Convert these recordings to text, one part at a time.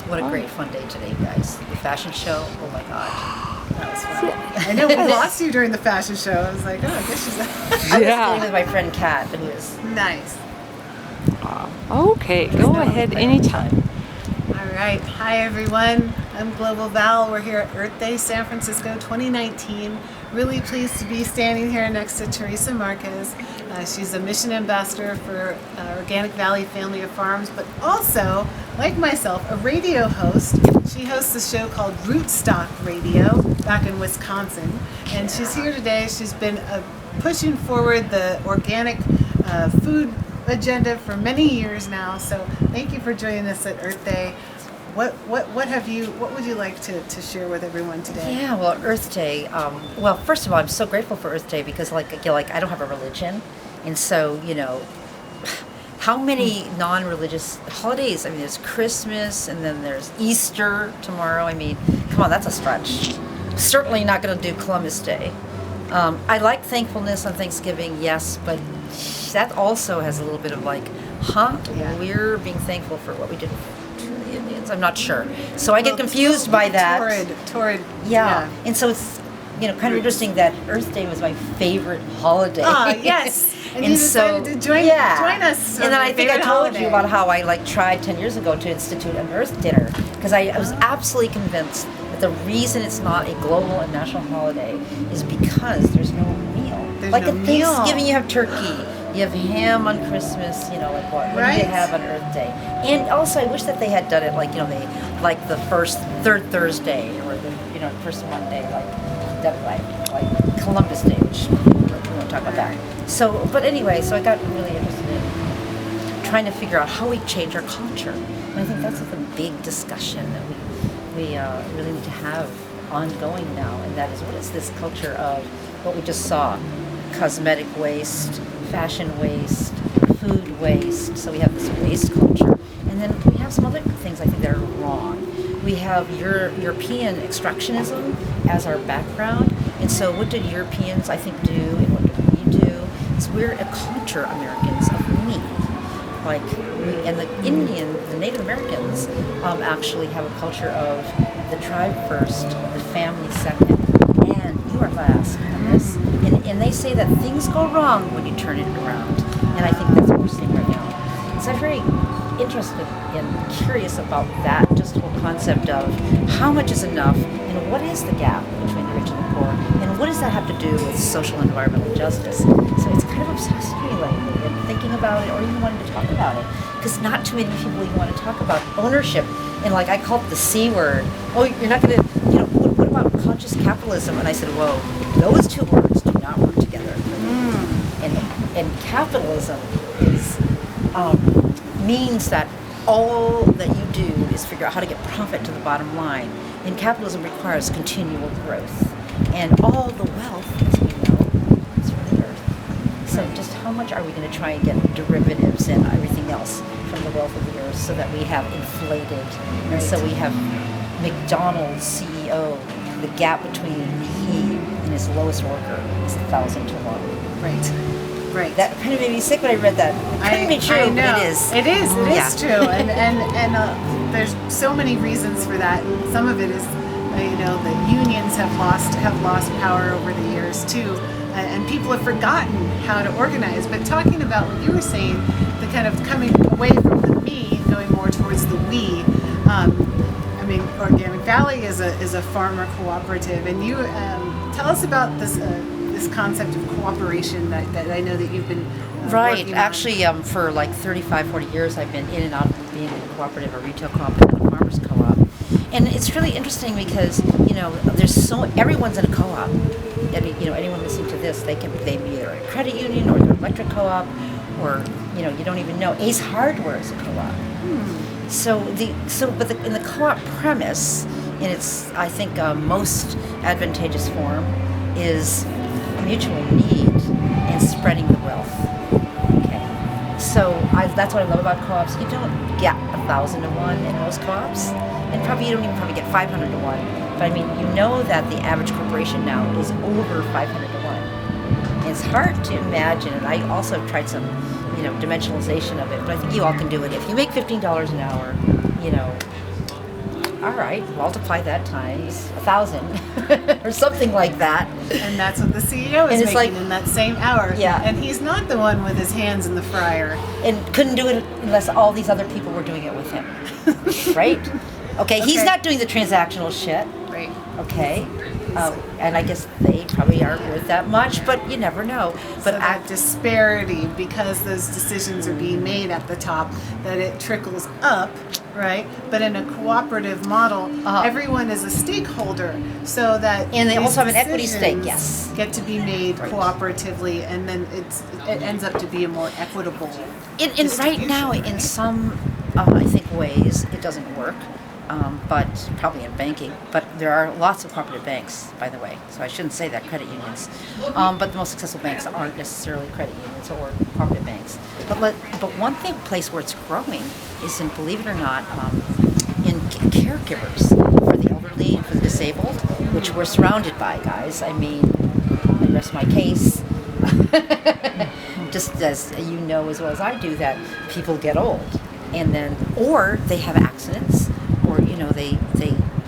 What a great fun day today, you guys. The fashion show, oh my God. That was fun. I know we lost you during the fashion show. I was like, oh, I guess she's I was staying with my friend Kat, who is nice. Okay, go ahead anytime. All right. Hi, everyone. I'm Global Val. We're here at Earth Day San Francisco 2019. Really pleased to be standing here next to Theresa Marquez. She's a mission ambassador for Organic Valley Family of Farms, but also, like myself, a radio host. She hosts a show called Rootstock Radio back in Wisconsin. And she's here today. She's been pushing forward the organic food agenda for many years now. So thank you for joining us at Earth Day. What would you like to share with everyone today? Yeah, well, Earth Day. Well, first of all, I'm so grateful for Earth Day because, like I don't have a religion, and so how many non-religious holidays? I mean, there's Christmas, and then there's Easter tomorrow. I mean, come on, that's a stretch. Certainly not going to do Columbus Day. I like thankfulness on Thanksgiving, yes, but that also has a little bit of we're being thankful for what we did. I'm not sure. So I get confused by that. Torrid. Yeah. And so it's, kind of interesting that Earth Day was my favorite holiday. Yes. And you decided to join us. And then I think I told you about how I tried 10 years ago to institute an Earth Dinner because I was absolutely convinced that the reason it's not a global and national holiday is because there's no meal. At Thanksgiving you have turkey. You have ham on Christmas, what do you have on Earth Day? And also, I wish that they had done it the third Thursday, or the first Monday, like Columbus Day, which we won't talk about that. So, but anyway, so I got really interested in trying to figure out how we change our culture. And I think that's the big discussion that we really need to have ongoing now, and that is, what is this culture of what we just saw? Cosmetic waste, fashion waste, food waste. So we have this waste culture. And then we have some other things I think that are wrong. We have European extractionism as our background. And so what did Europeans, I think, do, and what did we do? Is we're a culture, Americans, of me. And the Native Americans actually have a culture of the tribe first, the family second, and you are last on this. And they say that things go wrong when you turn it around. And I think that's what we're seeing right now. So I'm very interested and curious about that, just the whole concept of how much is enough, and what is the gap between the rich and the poor, and what does that have to do with social and environmental justice. So it's kind of obsessed me lately, and thinking about it, or even wanting to talk about it, because not too many people even want to talk about ownership. And I call it the C word. Oh, you're not going to, what about conscious capitalism? And I said, whoa, those two words do not work together. And capitalism means that all that you do is figure out how to get profit to the bottom line. And capitalism requires continual growth. And all the wealth, as we know, is from the earth. So just how much are we going to try and get derivatives and everything else from the wealth of the earth so that we have inflated, and so we have McDonald's CEO, the gap between he and his lowest worker is 1,000 to 1. Right. That kind of made me sick when I read that. It couldn't be true, but it is. It is true. And there's so many reasons for that. Some of it is, the unions have lost power over the years too, and people have forgotten how to organize. But talking about what you were saying, the kind of coming away from the me and going more towards the we. Organic Valley is a farmer cooperative, and you tell us about this concept of cooperation that I know that you've been right. Actually, for 35, 40 years, I've been in and out of being a cooperative, a retail co-op, and a farmers co-op. And it's really interesting because everyone's in a co-op. Anyone listening to this, they be either a credit union or they're an electric co-op, or you don't even know. Ace Hardware is a co-op. In the co-op premise, in its, I think, most advantageous form, is mutual need and spreading the wealth. Okay, so that's what I love about co-ops. You don't get 1,000 to 1 in most co-ops, and you don't even get 500 to 1. But that the average corporation now is over 500 to 1. And it's hard to imagine, and I also have tried some dimensionalization of it, but I think you all can do it. If you make $15 an hour, all right, multiply that times 1,000 or something like that. And that's what the CEO is And it's making like- in that same hour. Yeah. And he's not the one with his hands in the fryer. And couldn't do it unless all these other people were doing it with him. Right? Okay, he's Okay. not doing the transactional shit. Right. Okay. And I guess they probably aren't worth that much, but you never know. But But that disparity, because those decisions are being made at the top, that it trickles up, right? But in a cooperative model, everyone is a stakeholder, so that And they these also have an equity stake, decisions yes. get to be made Right. cooperatively, and then it ends up to be a more equitable. in right now, distribution, in right? some, I think, ways, it doesn't work. But probably in banking. But there are lots of cooperative banks, by the way. So I shouldn't say that credit unions. But the most successful banks aren't necessarily credit unions or cooperative banks. But one place where it's growing is in, believe it or not, in caregivers for the elderly and for the disabled, which we're surrounded by, guys. I mean, I rest my case. Just as you know as well as I do, that people get old, and then or they have accidents, or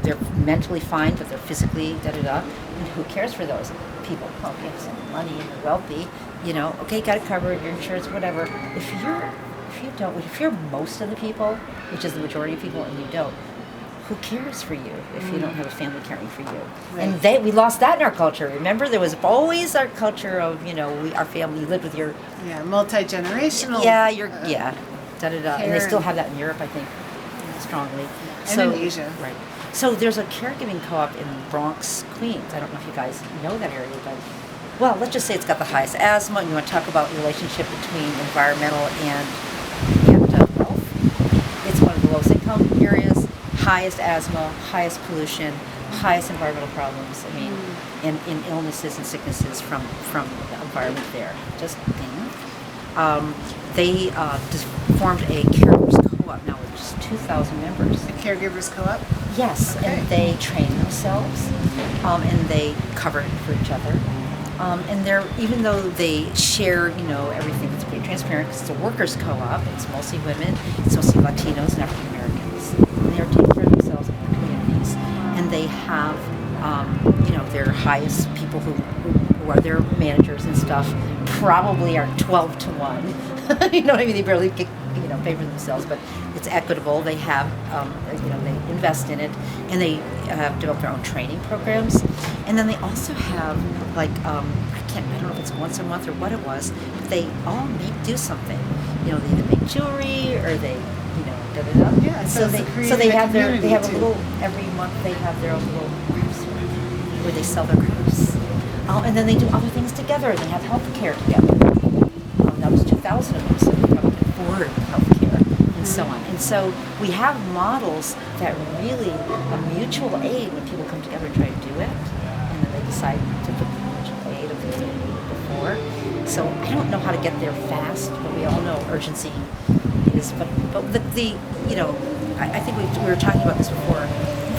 they're mentally fine but they're physically and who cares for those people? Well, you have some money and you're wealthy, okay, got it covered, your insurance, whatever. If you're most of the people, which is the majority of people, and you don't, who cares for you if you don't have a family caring for you? Right. And we lost that in our culture. Remember, there was always our culture of our family. You lived with your Multi-generational. and they still have that in Europe, I think, strongly. And in Asia. Right. So there's a caregiving co-op in Bronx, Queens. I don't know if you guys know that area, but well, let's just say it's got the highest asthma. And you want to talk about the relationship between environmental and health? It's one of the lowest income areas, highest asthma, highest pollution, highest environmental problems. I mean, and illnesses and sicknesses from the environment there. Just they just formed a caregivers co-op now with just 2,000 members. A caregivers co-op. Yes, Okay. and they train themselves, and they cover it for each other. And even though they share, everything, it's pretty transparent because it's a workers' co-op. It's mostly women, it's mostly Latinos and African Americans. And they are taking care of themselves in their communities, and they have, their highest people who are their managers and stuff probably are 12 to 1. You know what I mean? They barely get, pay for themselves, but it's equitable. They have, they invest in it, and they have developed their own training programs. And then they also have, I don't know if it's once a month or what it was, but they all do something. They either make jewelry or they, Yeah, so it's so they have too. every month they have their own little crafts where they sell their crafts. And then they do other things together. They have health care together. That was 2,000 of them, so they probably can afford health care and so on. And so we have models that really a mutual aid when people come together and try to do it, and then they decide to put the mutual aid of things they needed before. So I don't know how to get there fast, but we all know urgency is. But I think we were talking about this before. I'm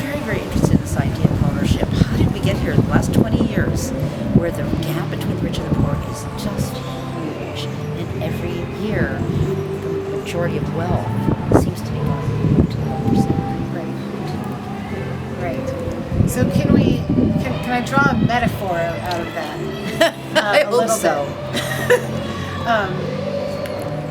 very, very interested in this idea of ownership. How did we get here in the last 20 years where the gap between the rich and the poor is just huge? And every year, the majority of wealth seems to be going to the 1%. Right. So can I draw a metaphor out of that? I hope so.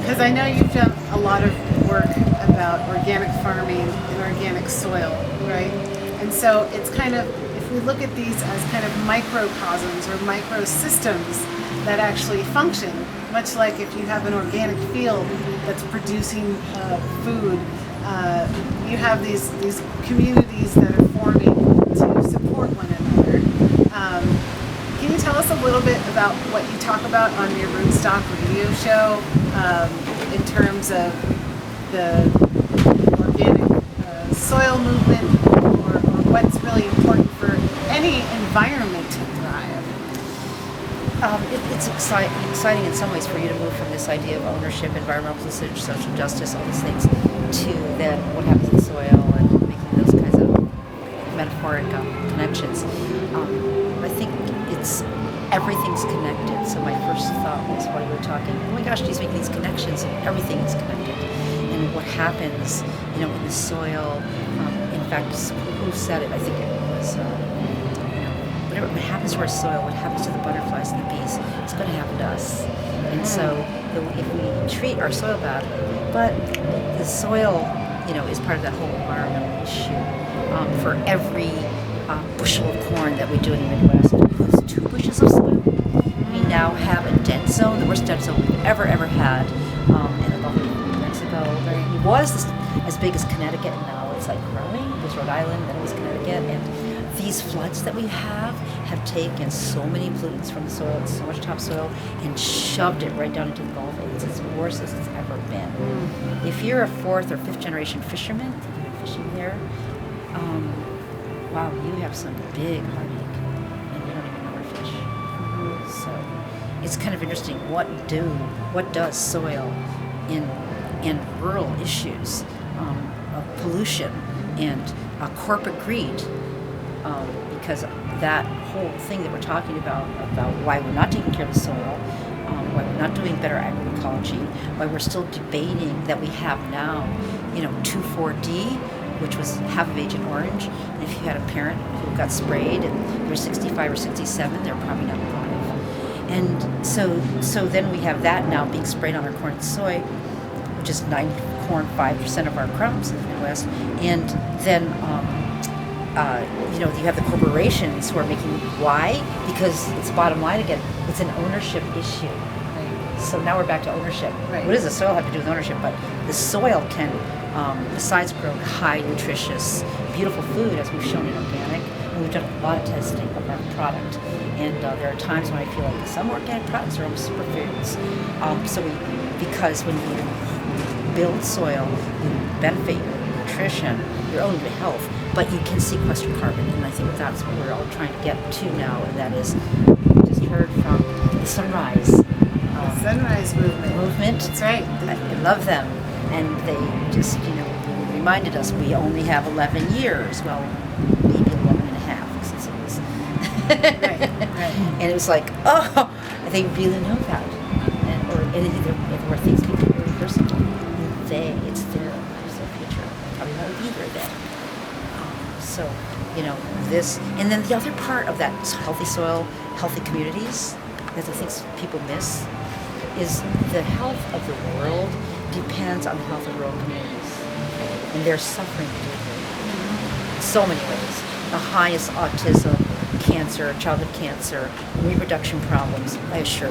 Because I know you've done a lot of work about organic farming and organic soil, right? And so it's kind of, if we look at these as kind of microcosms or microsystems that actually function, much like if you have an organic field that's producing food, you have these communities that are forming to support one another. Can you tell us a little bit about what you talk about on your Rootstock radio show in terms of the organic soil movement, or what's really important for any environment to thrive? It's exciting in some ways for you to move from this idea of ownership, environmental usage, social justice, all these things, to then what happens in soil and making those kinds of metaphoric connections. I think everything's connected. So my first thought was while you were talking, oh my gosh, she's making these connections and everything is connected. And what happens, in the soil, in In fact, who said it? I think it was, whatever what happens to our soil, what happens to the butterflies and the bees, it's going to happen to us. And so if we treat our soil badly, but the soil, is part of that whole environmental issue. For every bushel of corn that we do in the Midwest, we lose 2 bushels of soil. We now have a dead zone, the worst dead zone we've ever had in the Gulf of Mexico. It was as big as Connecticut, and now it's like growing. It was Rhode Island, then it was Connecticut, and these floods that we have taken so many pollutants from the soil and so much topsoil and shoved it right down into the Gulf. It's as worse as it's ever been. If you're a 4th or 5th generation fisherman, if you've been fishing there, wow, you have some big heartache, and you don't even know where to fish. So it's kind of interesting. What does soil in rural issues of pollution and corporate greed? Because that whole thing that we're talking about why we're not taking care of the soil, why we're not doing better agroecology, why we're still debating that we have now, 2,4-D, which was half of Agent Orange. And if you had a parent who got sprayed and they're 65 or 67, they're probably not alive. And so then we have that now being sprayed on our corn and soy, which is 5% of our crops in the Midwest. And then you have the corporations who are making why? Because it's bottom line again. It's an ownership issue. Right. So now we're back to ownership. Right. What does the soil have to do with ownership? But the soil can, besides grow high nutritious, beautiful food, as we've shown in organic, and we've done a lot of testing of our product. And there are times when I feel like some organic products are almost superfoods. Because when you build soil, you benefit your nutrition, your own health, but you can sequester carbon, and I think that's what we're all trying to get to now, and that is, we just heard from the Sunrise Sunrise movement. That's right. I love them, and they just, reminded us we only have 11 years, well, maybe 11 and a half, since it was. Right. And it was like, oh, they really know that, and there were things become really personal, and it's their future, probably won't be there then. So, this, and then the other part of that healthy soil, healthy communities, that I think people miss, is the health of the world depends on the health of rural communities. And they're suffering in so many ways. The highest autism, cancer, childhood cancer, reproduction problems, I assure